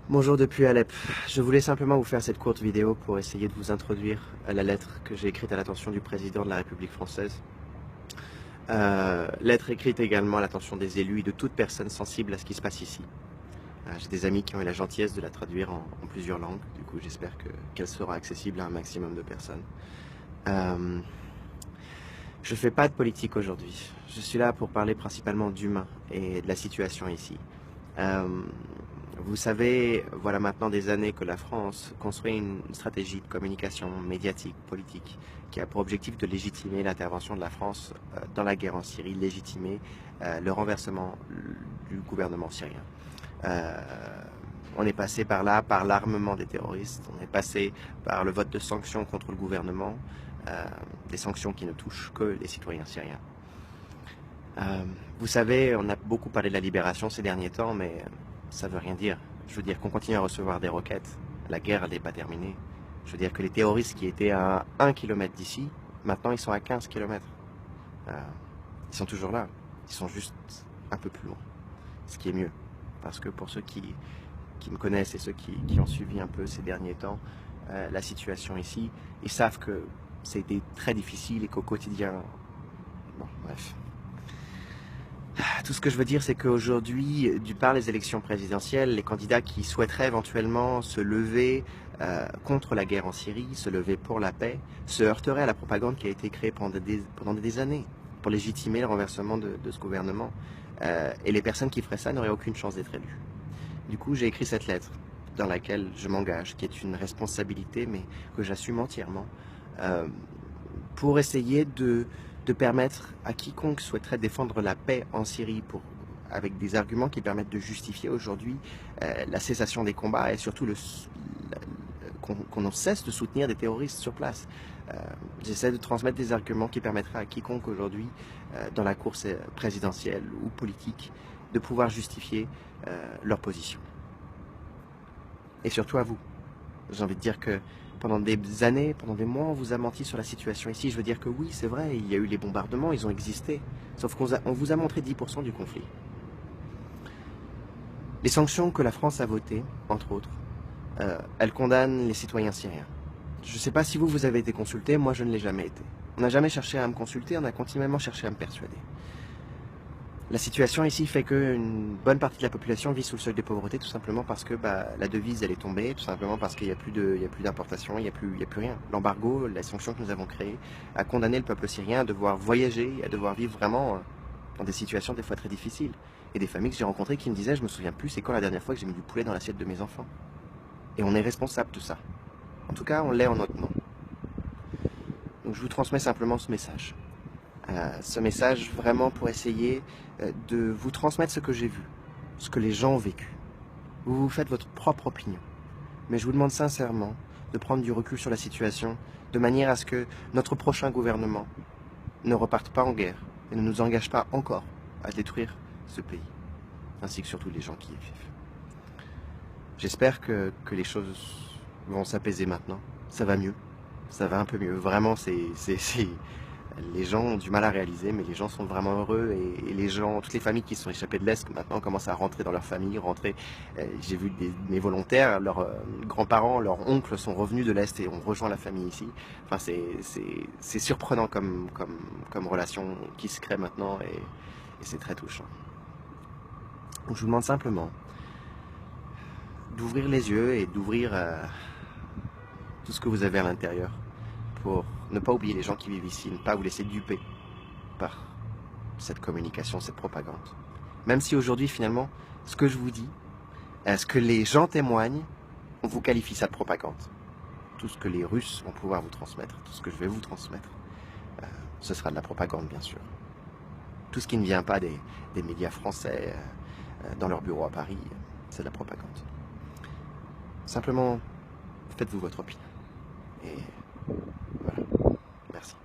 Bonjour depuis Alep. Je voulais simplement vous faire cette courte vidéo pour essayer de vous introduire à la lettre que j'ai écrite à l'attention du président de la République française. Lettre écrite également à l'attention des élus et de toute personne sensible à ce qui se passe ici. J'ai des amis qui ont eu la gentillesse de la traduire en plusieurs langues, du coup j'espère qu'elle sera accessible à un maximum de personnes. Je fais pas de politique aujourd'hui. Je suis là pour parler principalement d'humain et de la situation ici. Vous savez, voilà maintenant des années que la France construit une stratégie de communication médiatique, politique, qui a pour objectif de légitimer l'intervention de la France dans la guerre en Syrie, légitimer le renversement du gouvernement syrien. On est passé par là, par l'armement des terroristes, on est passé par le vote de sanctions contre le gouvernement, des sanctions qui ne touchent que les citoyens syriens. Vous savez, on a beaucoup parlé de la libération ces derniers temps, mais ça veut rien dire. Je veux dire qu'on continue à recevoir des roquettes. La guerre, elle n'est pas terminée. Je veux dire que les terroristes qui étaient à 1 km d'ici, maintenant ils sont à 15 km. Ils sont toujours là. Ils sont juste un peu plus loin. Ce qui est mieux. Parce que pour ceux qui me connaissent et ceux qui ont suivi un peu ces derniers temps, la situation ici, ils savent que ça a été très difficile et qu'au quotidien... Bon, bref. Tout ce que je veux dire, c'est qu'aujourd'hui, par les élections présidentielles, les candidats qui souhaiteraient éventuellement se lever contre la guerre en Syrie, se lever pour la paix, se heurteraient à la propagande qui a été créée pendant des années pour légitimer le renversement de ce gouvernement. Et les personnes qui feraient ça n'auraient aucune chance d'être élues. Du coup, j'ai écrit cette lettre dans laquelle je m'engage, qui est une responsabilité, mais que j'assume entièrement, pour essayer de permettre à quiconque souhaiterait défendre la paix en Syrie avec des arguments qui permettent de justifier aujourd'hui la cessation des combats et surtout qu'on cesse de soutenir des terroristes sur place. J'essaie de transmettre des arguments qui permettraient à quiconque aujourd'hui, dans la course présidentielle ou politique, de pouvoir justifier leur position. Et surtout à vous. J'ai envie de dire que pendant des années, pendant des mois, on vous a menti sur la situation ici. Je veux dire que oui, c'est vrai, il y a eu les bombardements, ils ont existé. Sauf qu'on vous a montré 10% du conflit. Les sanctions que la France a votées, entre autres, elles condamnent les citoyens syriens. Je ne sais pas si vous avez été consulté, moi je ne l'ai jamais été. On n'a jamais cherché à me consulter, on a continuellement cherché à me persuader. La situation ici fait qu'une bonne partie de la population vit sous le seuil de pauvreté tout simplement parce que la devise elle est tombée, tout simplement parce qu'il n'y a plus d'importation, il n'y a plus rien. L'embargo, la sanction que nous avons créée a condamné le peuple syrien à devoir voyager, à devoir vivre vraiment dans des situations des fois très difficiles. Et des familles que j'ai rencontrées qui me disaient, je me souviens plus c'est quand la dernière fois que j'ai mis du poulet dans l'assiette de mes enfants. Et on est responsable de ça. En tout cas, on l'est en notre nom. Donc je vous transmets simplement ce message. Ce message vraiment pour essayer de vous transmettre ce que j'ai vu, ce que les gens ont vécu. Vous vous faites votre propre opinion. Mais je vous demande sincèrement de prendre du recul sur la situation de manière à ce que notre prochain gouvernement ne reparte pas en guerre et ne nous engage pas encore à détruire ce pays, ainsi que surtout les gens qui y vivent. J'espère que les choses vont s'apaiser maintenant. Ça va mieux. Ça va un peu mieux. Vraiment, les gens ont du mal à réaliser, mais les gens sont vraiment heureux et les gens, toutes les familles qui sont échappées de l'Est maintenant commencent à rentrer dans leur famille, j'ai vu mes volontaires, leurs grands-parents, leurs oncles sont revenus de l'Est et ont rejoint la famille ici. Enfin, c'est surprenant comme relation qui se crée maintenant et c'est très touchant. Donc je vous demande simplement d'ouvrir les yeux et d'ouvrir tout ce que vous avez à l'intérieur pour ne pas oublier les gens qui vivent ici, ne pas vous laisser duper par cette communication, cette propagande. Même si aujourd'hui, finalement, ce que je vous dis, ce que les gens témoignent, on vous qualifie ça de propagande. Tout ce que les Russes vont pouvoir vous transmettre, tout ce que je vais vous transmettre, ce sera de la propagande, bien sûr. Tout ce qui ne vient pas des médias français dans leur bureau à Paris, c'est de la propagande. Simplement, faites-vous votre opinion. Et voilà. Merci.